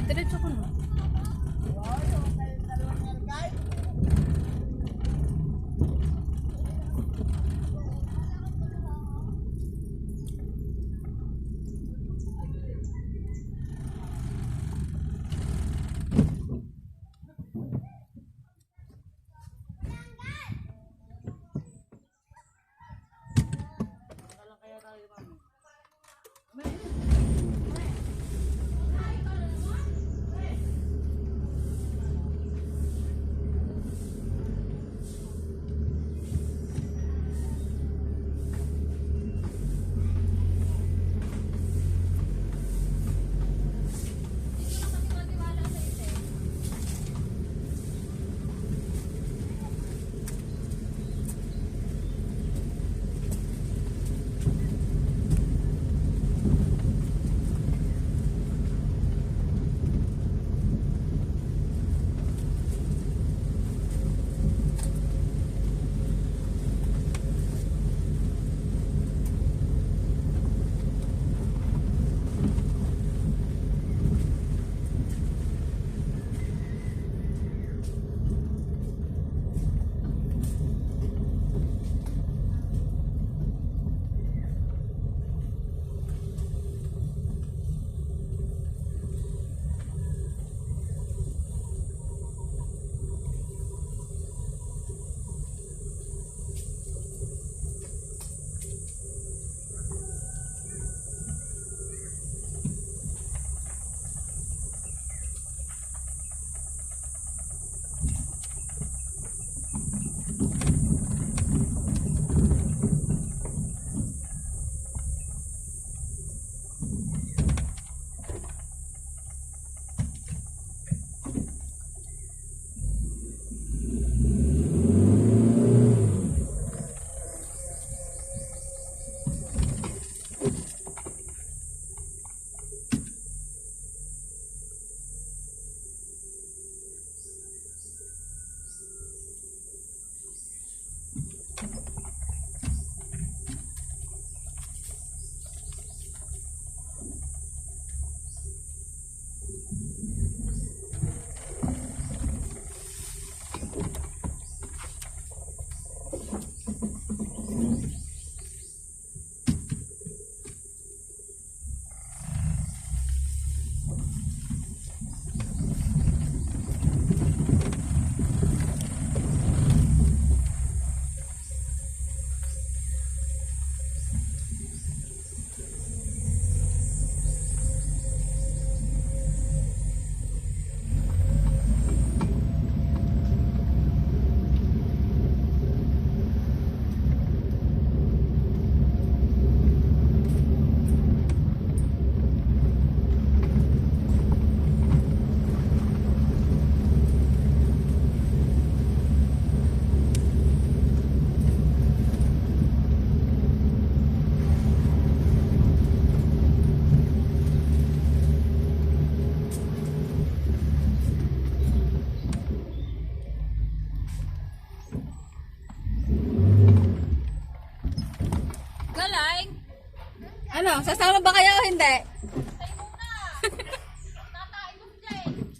Diretso ko na. Ano, sasama ba kayo o hindi?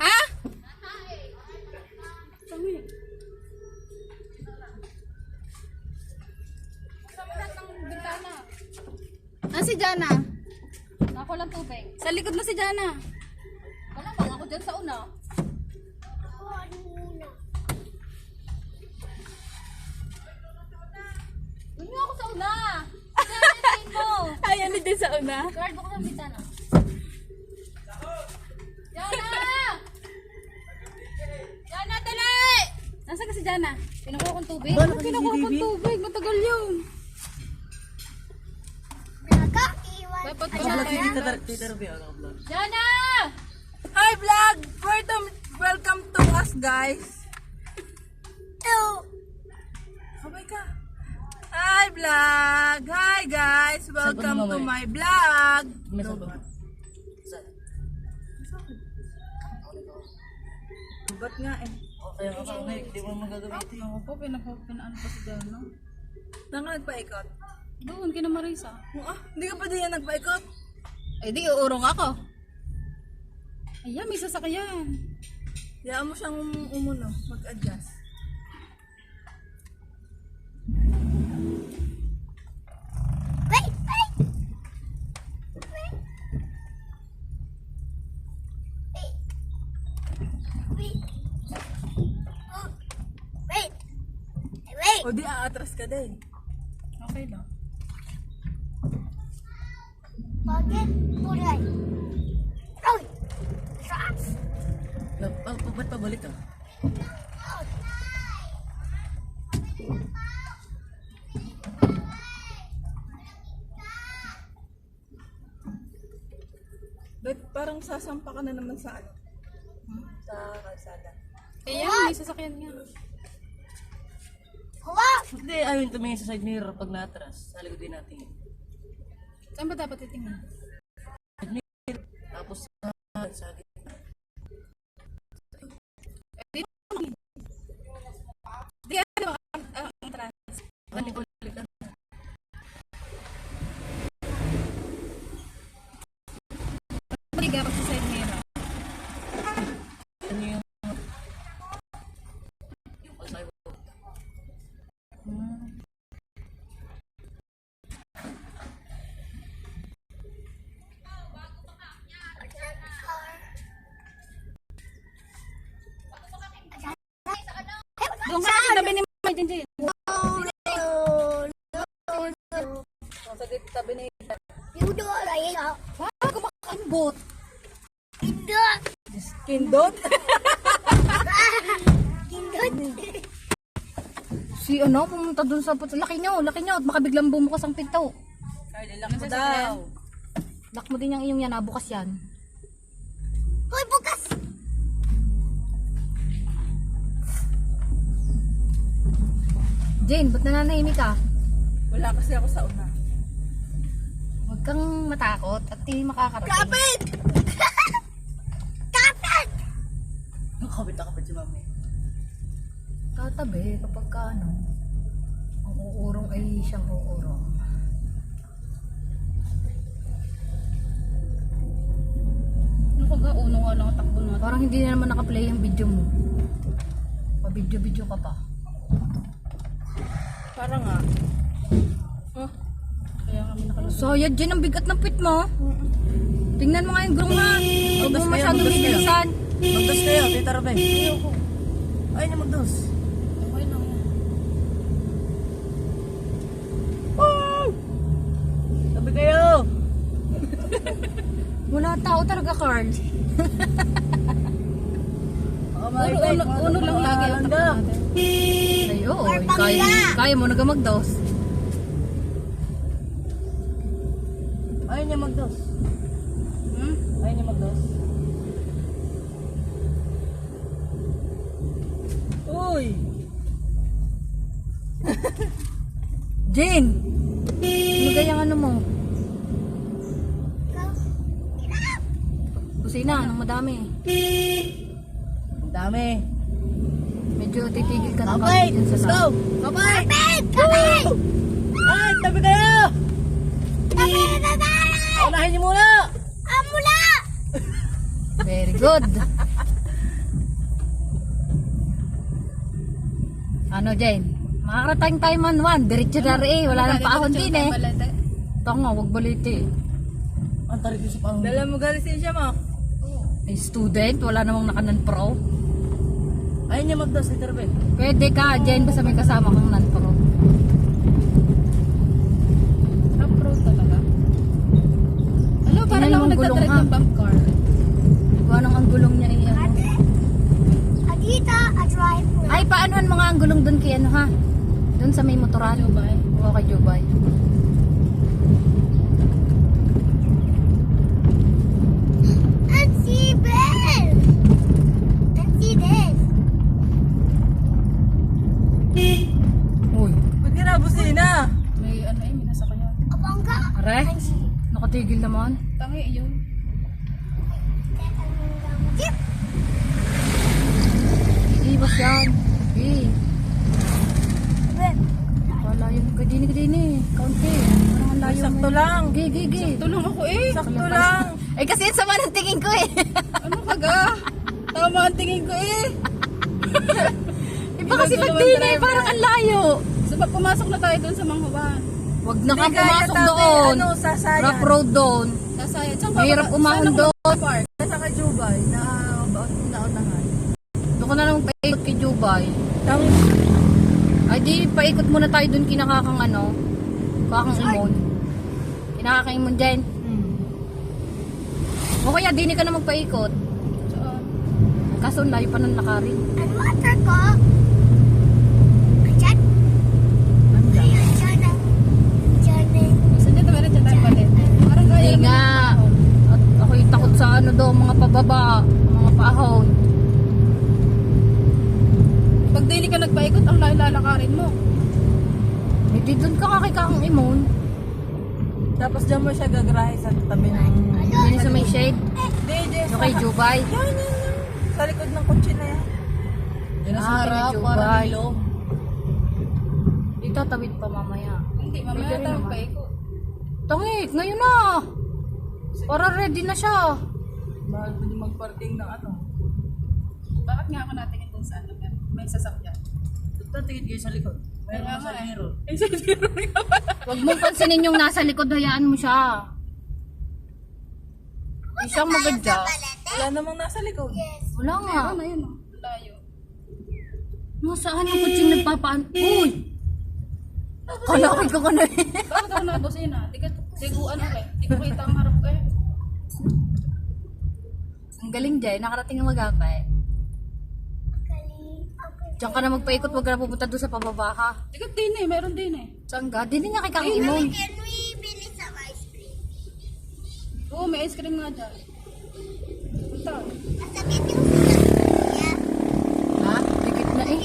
Ha? Ah, si Jana. Ako lang tubig. Sa likod mo si Jana. Wala bang ako dyan sa una? Doon nga ako sa una. Saan mo? Ay, ano din sa una? Guard mo ko ng bintana. Yana! Yana, dali! Nasaan ka si Jana? Pinukuha kong tubig. Ano kinukuha kong tubig? Matagal yun. Dapat pa Yana! Hi vlog! Welcome to us guys. Sabay ka. Hi vlog! Hi guys! Welcome to my vlog! May sabon. Ba't nga eh? Okay, okay. Hindi mo magagamitin. Ako po, pinaan pa si Dano. Saan ka nagpaikot? Doon, kina Marisa. Hindi ka pa din yan nagpaikot? Eh di, uurong ako. Ayan, may sasakyan. Hayaan mo siyang umuno, mag-adjust. O di aatras ka din. Okay lang. Ba't pabalik ka? Ba't parang sasampa ka na naman sa ano? Sa kalsada. Ayan, may sasakyan nga. Hindi, ayun tumingin sa side mirror pag natras. Sa likod din natin. Saan ba dapat titingnan? Tapos sa gitna. Di, ano, ang trans. Balik ka. Baliga ako sa side mirror. Ano yung pasay mo? Doon ka sa tabi ni Mama Jinjin. Sa tabi na Wow, kumakambot. Kindot? Si ano, pumunta dun sa puto. Laki nyo, at makabiglang bumukas ang pinto. Carly, lang mo daw. Lock mo din yung iyong yan, bukas yan. Jane, ba't nananahimik ka? Wala kasi ako sa una. Huwag kang matakot at hindi makakarating. Kapit! Nakakabit si mami. Katabi kapag ka ano, ang uurong ay siyang uurong. Ano ka ga? Uno nga lang ang takbo natin. Parang hindi na naman nakaplay yung video mo. Pa-video-video ka pa. Para nga. Kaya kami nakalagay. So, yan dyan ang bigat ng pit mo. Tingnan mo nga yung gulong nga. Huwag mo masyadong lilisan. Magdos kayo, Tita Robin. Ayun na magdos. Okay lang. Tabi kayo! Wala tao talaga, Carl. Uno lang lagi ang takbo natin. Ay, oo. Kaya mo na magdos. Ayun niya magdos. Ayun niya magdos. Uy! Jane! Ano gayang ano mo? Busina, anong madami? Ang dami. Medyo titigil ka na Kapay! dyan sa Let's go! saan. Kapay! Ay, tabi kayo! Unahin niyo muna! Very good. Ano, Jane? Makakarating tayo man 1. Diretso na rin. Wala nang paahon din eh. Ito nga, huwag baliti. Ang tarik niyo sa pang... Dala mo lisensya mo. Ay, student, wala namang naka-non-pro. Ayun niya magdos, Tita Robin. Pwede ka, Jane, basta may kasama kang non-pro. Pro talaga? Ano, parang Tingnan ako yung gulong, nagdadrive ha? ng bump car. Kung anong ang gulong niya eh. Ano. Adita, a driver. Ay, paanohan mga ang gulong doon kay ano ha? Doon sa may motoran. Jubay. Oo, kay Jubay. And see this. And see this. Nakatigil naman. Tangi yun. Iibas yan. Okay. Wala yun. Kadini. Kaunti. Parang ang layo mo. Sakto lang. Gigi. Tulong ako eh. Sakto lang. Eh kasi ang sama ng tingin ko eh. Ano ka ga? Tama ang tingin ko eh. Iba kasi pagdini, parang ang layo. So pag pumasok na tayo doon sa Manghuban. Wag na kang Hindi kaya pumasok tabi, doon. Ano, sasayan. Rough road doon. Sasaya. Saan Mahirap umahon doon. Park. Sa Kajubay, naunahan. Doon ka na lang paikot kay Jubay. Tang, Ay di, paikot muna tayo doon kinakakang ano. Kakang imon. Kinakakang imon dyan. O kaya di ka na magpaikot. Saan? Kaso layo pa ng lakarin. Saan dito meron dyan tayo balik? Parang kaya Hindi naman nga. ako. At ako'y takot sa ano daw, mga pababa, mga paahon. Pag daily ka nagpaikot, ang layo lalakarin mo. Hindi doon ka kay kakang imon. tapos dyan mo siya gagrahe sa tabi ng... Hindi sa may shade. Hindi, So kay Jubay. Yan. Sa likod ng kotse na yan. Yan sa harap, para nilo. Dito tawid pa mamaya. Hindi, mamaya Pwede rin tayo naman. magpaikot. Tangik, ngayon na. Para ready na siya. Bakit pwede magparking ng ano? Bakit nga ako natingin dun sa ano? May sasakyan. Tatingin kayo sa likod. Mayroon Kaya ka sa nga eh. hero. Eh, sa zero nga pala. Huwag mong pansinin yung nasa likod, hayaan mo siya. Isang magadya. Wala namang nasa likod. Wala nga. Ano yun? Oh. Layo. Nasaan yung kutsing nagpapaan? Uy! Kalakit ko ka na eh. Bakit ako nabusina? Di ka tiguan ulit. Di ko kita ang harap ko eh. Ang galing dyan, nakarating ang magapay. Diyan ka na magpaikot, wag ka na pupunta doon sa pababa ka. Di ka din eh. Meron din eh. Saan ka? Dili nga kay Kang Imon. Oo, may ice cream nga dyan. Punta. Ha? Dikit na eh.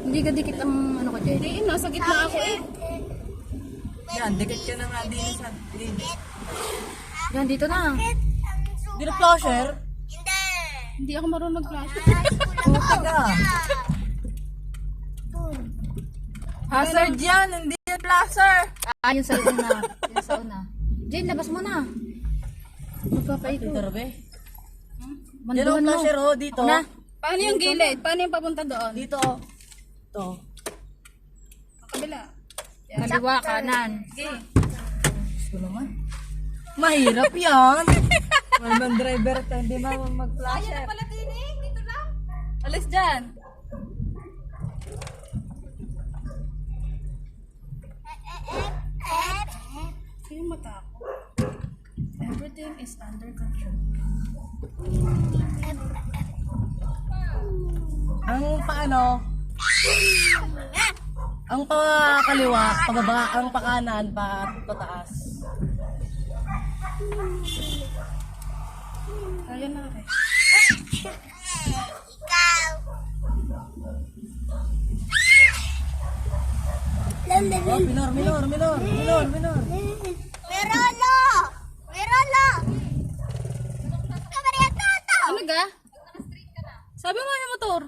Hindi ka dikit ang ano ko dyan. Hindi, nasa gitna ako eh. Yan, dikit ka na nga din sa... Yan, dito na. Di na flasher? Hindi ako marunong mag-flash. Puta ka. Hazard yan, hindi yan flasher. Ah, yun sa una. Yun sa una. Jane, labas mo na. Magpapaikot. Tarbe. Yan Banduhan ang mo. flasher oh, dito. Na. Paano yung gilid? Paano yung papunta doon? Dito oh. Ito. Ang kabila. Kaliwa, kanan. Sige. Gusto naman. Mahirap yan. Malman driver ka, hindi mag-flasher. Pala din eh. Dito lang. Alis dyan. Yung mata ko. Everything is under control. Ang paano? Ang kaliwa, pababa, ang pakanan, pataas. Kaya na rin. Oh, minor. Ano ga? Sabi mo yung motor.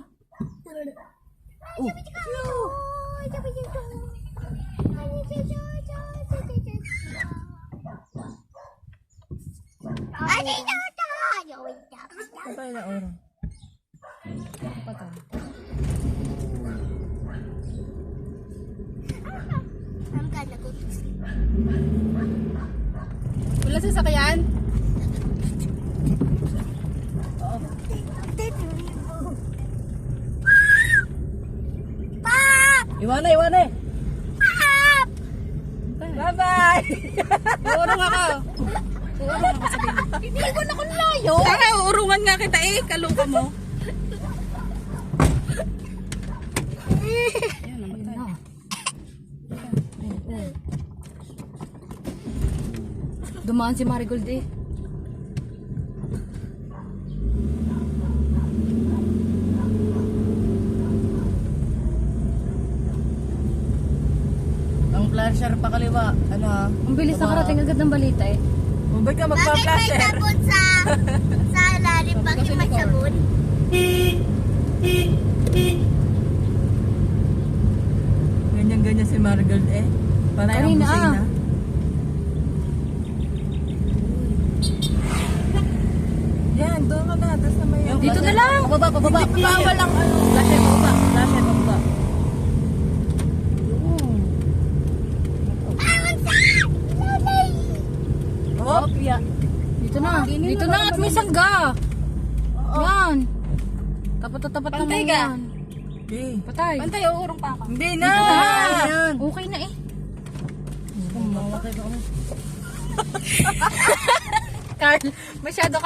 Patay na oras. Wala sasakyan? Iwan eh. Bye-bye. Uurong ako. Uurong ako sa bilis. Hindi ko na kung layo. Tara, uurungan nga kita eh. Kalungka mo. Ayan, namatay. Dumaan si Marigold eh. Ang Flasher pa kaliwa. Ano ha? Ang bilis nakarating agad ng balita eh. Ba't ka magpa-flasher? sa lalim pag yung may sabon. Ganyan-ganyan si Marigold eh. Panay ang Kanina, busina. Yan, doon ka na. Tapos na may... Dito na lang. Pababa, pababa. Bawal lang ano. Flasher, pababa. Flasher, pababa. Oh, yeah. Dito na. Dito na at may sangga. Yan. Tapat-tapat naman Pantay ka. yan. Okay. Patay. Pantay, uurong pa ako. Hindi na! Yan. Okay na eh. Kumawakay ka kami. Carl, masyado ka